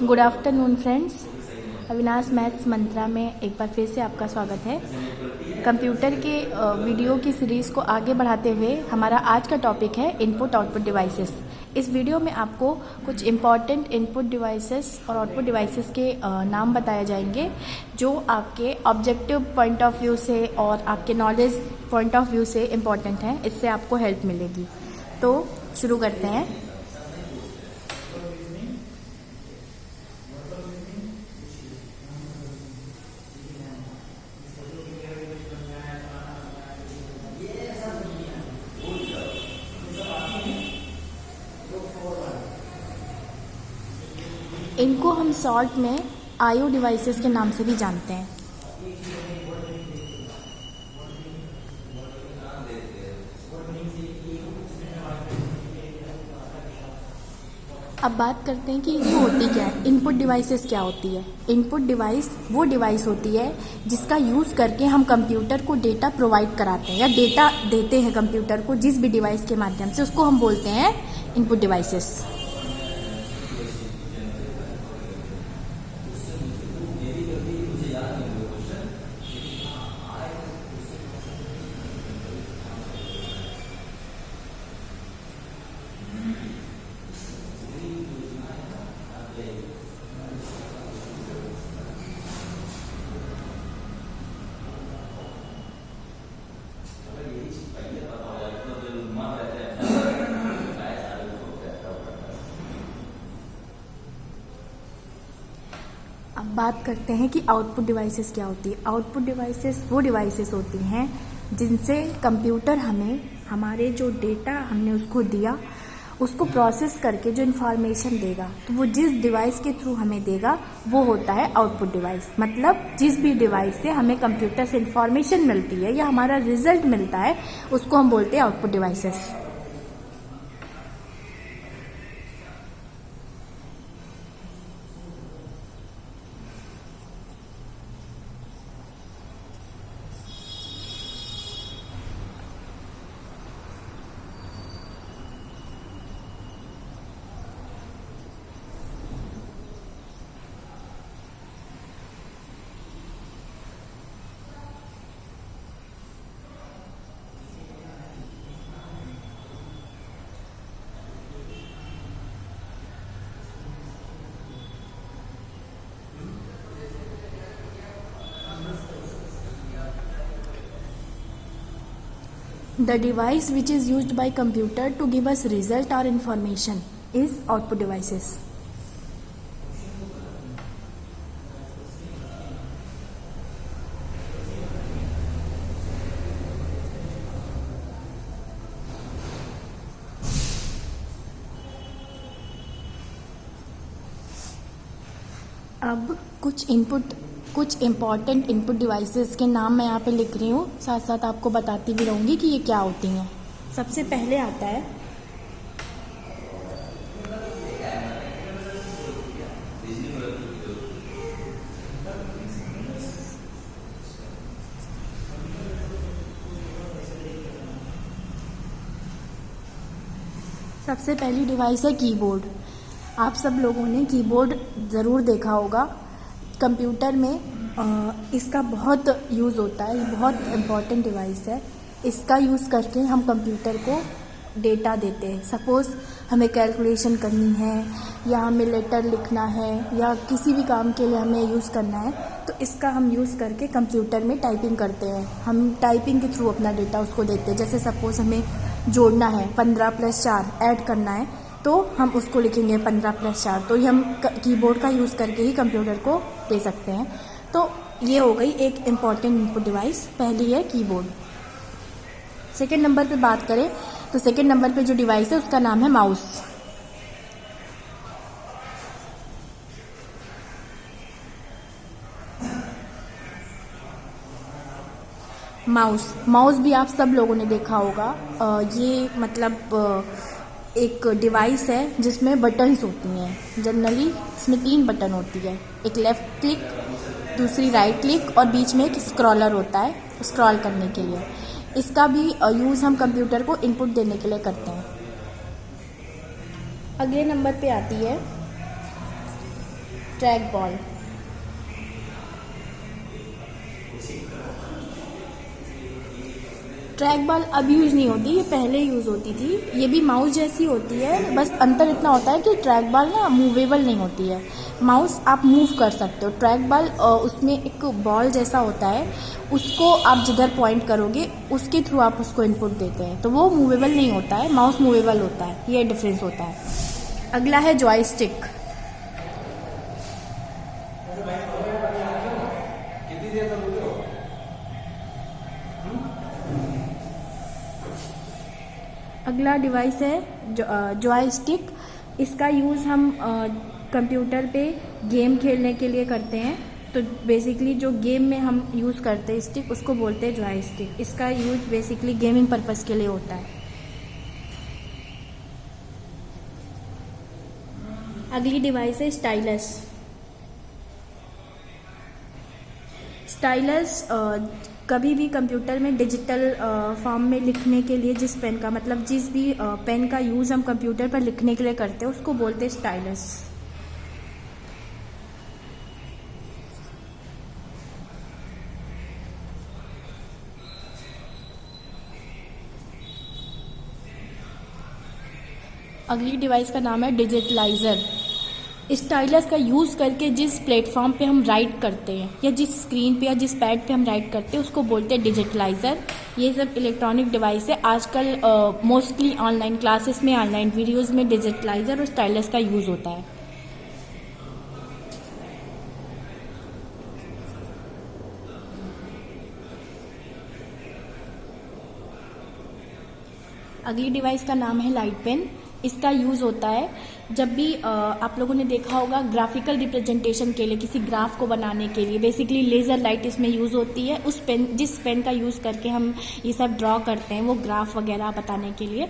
Good afternoon friends. Avinash Maths Mantra में एक बार फिर से आपका स्वागत है। कंप्यूटर के वीडियो की सीरीज़ को आगे बढ़ाते हुए हमारा आज का टॉपिक है इनपुट आउटपुट डिवाइसेस। इस वीडियो में आपको कुछ इम्पॉर्टेंट इनपुट डिवाइसेस और आउटपुट डिवाइसेस के नाम बताए जाएंगे जो आपके ऑब्जेक्टिव पॉइंट ऑफ व्यू से और आपके नॉलेज पॉइंट ऑफ व्यू से इम्पॉर्टेंट हैं। इससे आपको हेल्प मिलेगी। तो शुरू करते हैं। इनको हम शॉर्ट में आईओ डिवाइसेस के नाम से भी जानते हैं। अब बात करते हैं कि ये होती क्या है। इनपुट डिवाइसेस क्या होती है। इनपुट डिवाइस वो डिवाइस होती है जिसका यूज़ करके हम कंप्यूटर को डेटा प्रोवाइड कराते हैं या डेटा देते हैं कंप्यूटर को जिस भी डिवाइस के माध्यम से, उसको हम बोलते हैं इनपुट डिवाइसेस। अब बात करते हैं कि आउटपुट डिवाइसेस क्या होती है। आउटपुट डिवाइसेस वो डिवाइसेस होती हैं जिनसे कंप्यूटर हमें हमारे जो डेटा हमने उसको दिया उसको प्रोसेस करके जो इन्फॉर्मेशन देगा, तो वो जिस डिवाइस के थ्रू हमें देगा वो होता है आउटपुट डिवाइस। मतलब जिस भी डिवाइस से हमें कंप्यूटर से इन्फॉर्मेशन मिलती है या हमारा रिजल्ट मिलता है उसको हम बोलते हैं output devices. The device which is used by computer to give us result or information is output devices. अब कुछ इम्पॉर्टेंट इनपुट डिवाइसेस के नाम मैं यहाँ पे लिख रही हूँ, साथ साथ आपको बताती भी रहूँगी कि ये क्या होती हैं। सबसे पहले आता है सबसे पहली डिवाइस है कीबोर्ड। आप सब लोगों ने कीबोर्ड ज़रूर देखा होगा। कंप्यूटर में इसका बहुत यूज़ होता है। ये बहुत इम्पॉर्टेंट डिवाइस है। इसका यूज़ करके हम कंप्यूटर को डेटा देते हैं। सपोज़ हमें कैलकुलेशन करनी है या हमें लेटर लिखना है या किसी भी काम के लिए हमें यूज़ करना है, तो इसका हम यूज़ करके कंप्यूटर में टाइपिंग करते हैं। हम टाइपिंग के थ्रू अपना डेटा उसको देते हैं। जैसे सपोज़ हमें जोड़ना है 15 + 4 ऐड करना है, तो हम उसको लिखेंगे 15 + 4। तो ये हम कीबोर्ड का यूज़ करके ही कंप्यूटर को दे सकते हैं। तो ये हो गई एक इम्पॉर्टेंट इनपुट डिवाइस। पहली है कीबोर्ड। सेकेंड नंबर पे बात करें तो सेकेंड नंबर पे जो डिवाइस है उसका नाम है माउस। माउस भी आप सब लोगों ने देखा होगा। ये मतलब एक डिवाइस है जिसमें बटन्स होती हैं। जनरली इसमें 3 बटन होती है, एक लेफ़्ट क्लिक, दूसरी राइट क्लिक और बीच में एक स्क्रॉलर होता है स्क्रॉल करने के लिए। इसका भी यूज़ हम कंप्यूटर को इनपुट देने के लिए करते हैं। अगले नंबर पे आती है ट्रैक बॉल। ट्रैक बॉल अब यूज़ नहीं होती, ये पहले यूज़ होती थी। ये भी माउस जैसी होती है, बस अंतर इतना होता है कि ट्रैक बॉल ना मूवेबल नहीं होती है। माउस आप मूव कर सकते हो, ट्रैक बॉल उसमें एक बॉल जैसा होता है, उसको आप जिधर पॉइंट करोगे उसके थ्रू आप उसको इनपुट देते हैं, तो वो मूवेबल नहीं होता है, माउस मूवेबल होता है, ये डिफरेंस होता है। अगला है जॉयस्टिक। अगला डिवाइस है जॉयस्टिक। इसका यूज़ हम कंप्यूटर पे गेम खेलने के लिए करते हैं। तो बेसिकली जो गेम में हम यूज़ करते हैं स्टिक, उसको बोलते हैं जॉयस्टिक। इसका यूज़ बेसिकली गेमिंग पर्पस के लिए होता है। अगली डिवाइस है स्टाइलस। स्टाइलस कभी भी कंप्यूटर में डिजिटल फॉर्म में लिखने के लिए जिस पेन का मतलब जिस भी पेन का यूज़ हम कंप्यूटर पर लिखने के लिए करते हैं उसको बोलते हैं स्टाइलस। अगली डिवाइस का नाम है डिजिटलाइज़र। स्टाइलस का यूज़ करके जिस प्लेटफॉर्म पे हम राइट करते हैं या जिस स्क्रीन पे या जिस पैड पे हम राइट करते हैं उसको बोलते हैं डिजिटलाइज़र। ये सब इलेक्ट्रॉनिक डिवाइस है। आजकल मोस्टली ऑनलाइन क्लासेस में, ऑनलाइन वीडियोस में डिजिटलाइज़र और स्टाइलस का यूज़ होता है। अगली डिवाइस का नाम है लाइट पेन। इसका यूज़ होता है जब भी आप लोगों ने देखा होगा ग्राफिकल रिप्रेजेंटेशन के लिए, किसी ग्राफ को बनाने के लिए बेसिकली लेज़र लाइट इसमें यूज़ होती है। उस पेन, जिस पेन का यूज़ करके हम ये सब ड्रॉ करते हैं, वो ग्राफ वगैरह बताने के लिए,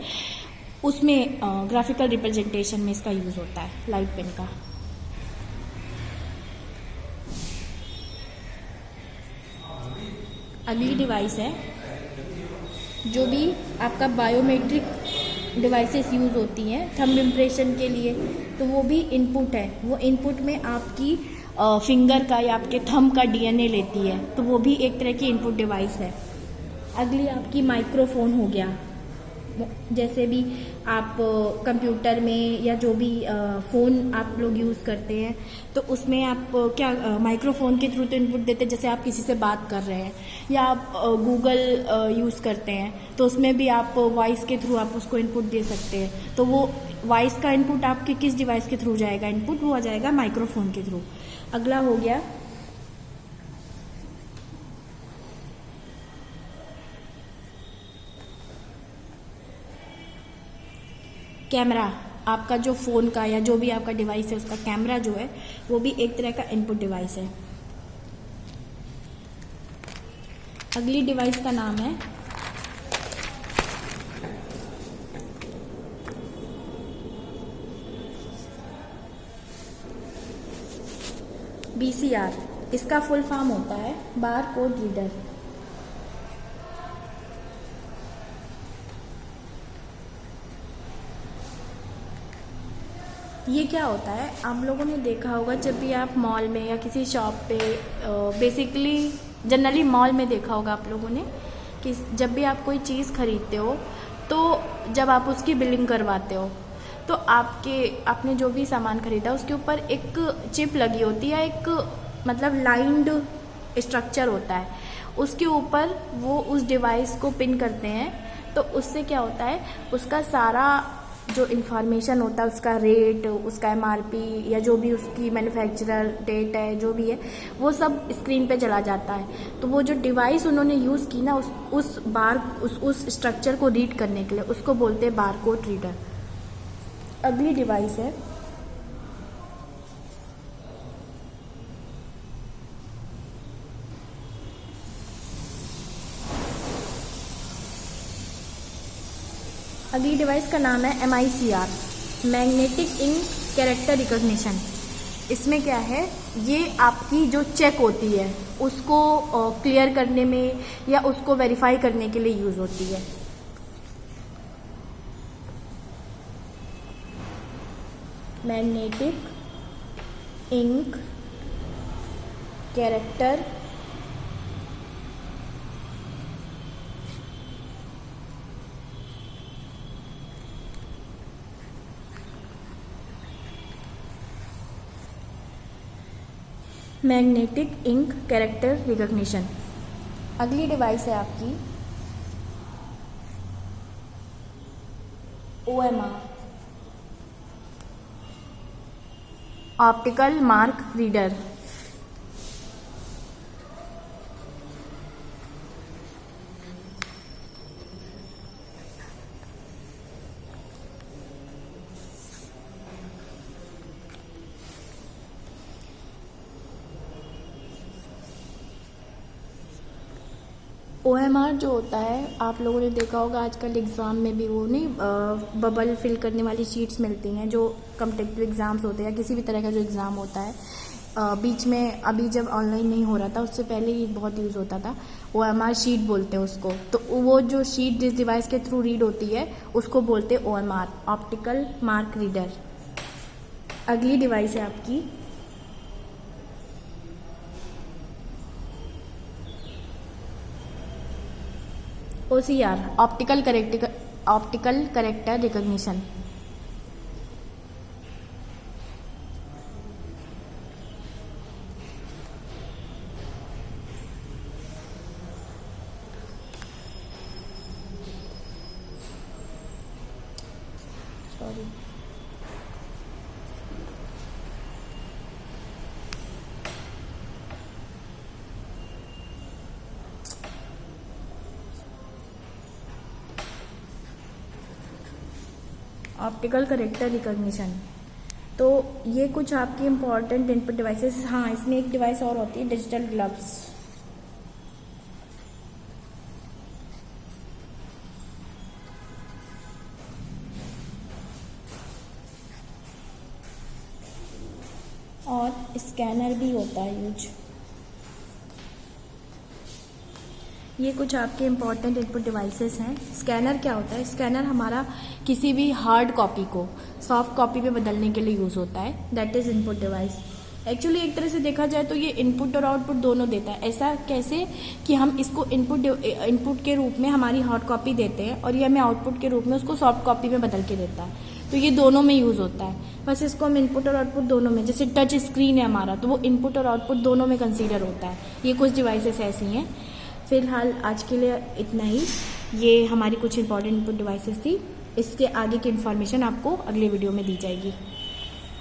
उसमें ग्राफिकल रिप्रेजेंटेशन में इसका यूज़ होता है लाइट पेन का। अगली डिवाइस है जो भी आपका बायोमेट्रिक डिवाइसेस यूज़ होती हैं थंब इम्प्रेशन के लिए, तो वो भी इनपुट है। वो इनपुट में आपकी फिंगर का या आपके थंब का डीएनए लेती है, तो वो भी एक तरह की इनपुट डिवाइस है। अगली आपकी माइक्रोफोन हो गया। जैसे भी आप कंप्यूटर में या जो भी फ़ोन आप लोग यूज़ करते हैं, तो उसमें आप क्या माइक्रोफोन के थ्रू तो इनपुट देते हैं। जैसे आप किसी से बात कर रहे हैं या आप गूगल यूज़ करते हैं, तो उसमें भी आप वॉइस के थ्रू आप उसको इनपुट दे सकते हैं। तो वो वॉइस का इनपुट आपके किस डिवाइस के थ्रू जाएगा इनपुट, वो आ जाएगा माइक्रोफोन के थ्रू। अगला हो गया कैमरा। आपका जो फ़ोन का या जो भी आपका डिवाइस है उसका कैमरा जो है वो भी एक तरह का इनपुट डिवाइस है। अगली डिवाइस का नाम है बीसीआर। इसका फुल फॉर्म होता है बार कोड रीडर। ये क्या होता है, आप लोगों ने देखा होगा जब भी आप मॉल में या किसी शॉप पे, बेसिकली जनरली मॉल में देखा होगा आप लोगों ने कि जब भी आप कोई चीज़ खरीदते हो तो जब आप उसकी बिलिंग करवाते हो तो आपने जो भी सामान खरीदा उसके ऊपर एक चिप लगी होती है, एक मतलब लाइंड स्ट्रक्चर होता है। उसके ऊपर वो उस डिवाइस को पिन करते हैं, तो उससे क्या होता है, उसका सारा जो इन्फॉर्मेशन होता है, उसका रेट, उसका एमआरपी या जो भी उसकी मैन्युफैक्चरर डेट है, जो भी है, वो सब स्क्रीन पे चला जाता है। तो वो जो डिवाइस उन्होंने यूज़ की ना उस स्ट्रक्चर को रीड करने के लिए, उसको बोलते हैं बार कोड रीडर। अगली डिवाइस है अगली डिवाइस का नाम है MICR, magnetic ink character recognition. इसमें क्या है, ये आपकी जो चेक होती है उसको क्लियर करने में या उसको वेरीफाई करने के लिए यूज़ होती है। Magnetic ink character magnetic ink character recognition. अगली डिवाइस है आपकी OMR optical mark reader. OMR जो होता है, आप लोगों ने देखा होगा आजकल एग्ज़ाम में भी वो नहीं बबल फिल करने वाली शीट्स मिलती हैं जो कॉम्पिटिटिव एग्ज़ाम्स होते हैं या किसी भी तरह का जो एग्ज़ाम होता है। बीच में अभी जब ऑनलाइन नहीं हो रहा था उससे पहले ये बहुत यूज़ होता था। OMR शीट बोलते हैं उसको। तो वो जो शीट जिस डिवाइस के थ्रू रीड होती है उसको बोलते हैं OMR ऑप्टिकल मार्क रीडर। अगली डिवाइस है आपकी OCR optical character recognition. Sorry, optical character recognition. तो ये कुछ आपकी इम्पॉर्टेंट इनपुट डिवाइसेस। हाँ, इसमें एक डिवाइस और होती है डिजिटल ग्लव्स। और स्कैनर भी होता है यूज। ये कुछ आपके इम्पॉर्टेंट इनपुट डिवाइसेस हैं। स्कैनर क्या होता है? स्कैनर हमारा किसी भी हार्ड कॉपी को सॉफ्ट कॉपी में बदलने के लिए यूज़ होता है। That is input device. Actually एक तरह से देखा जाए तो ये इनपुट और आउटपुट दोनों देता है। ऐसा कैसे कि हम इसको इनपुट के रूप में हमारी हार्ड कॉपी देते हैं और ये हमें आउटपुट के रूप में उसको सॉफ्ट कॉपी में बदल के देता है। तो ये दोनों में यूज़ होता है। बस इसको हम इनपुट और आउटपुट दोनों में, जैसे टच स्क्रीन है हमारा तो वो इनपुट और आउटपुट दोनों में कंसीडर होता है। ये कुछ डिवाइसेस ऐसी हैं। फिलहाल आज के लिए इतना ही। ये हमारी कुछ इंपॉर्टेंट इनपुट डिवाइसेस थी। इसके आगे की इन्फॉर्मेशन आपको अगले वीडियो में दी जाएगी।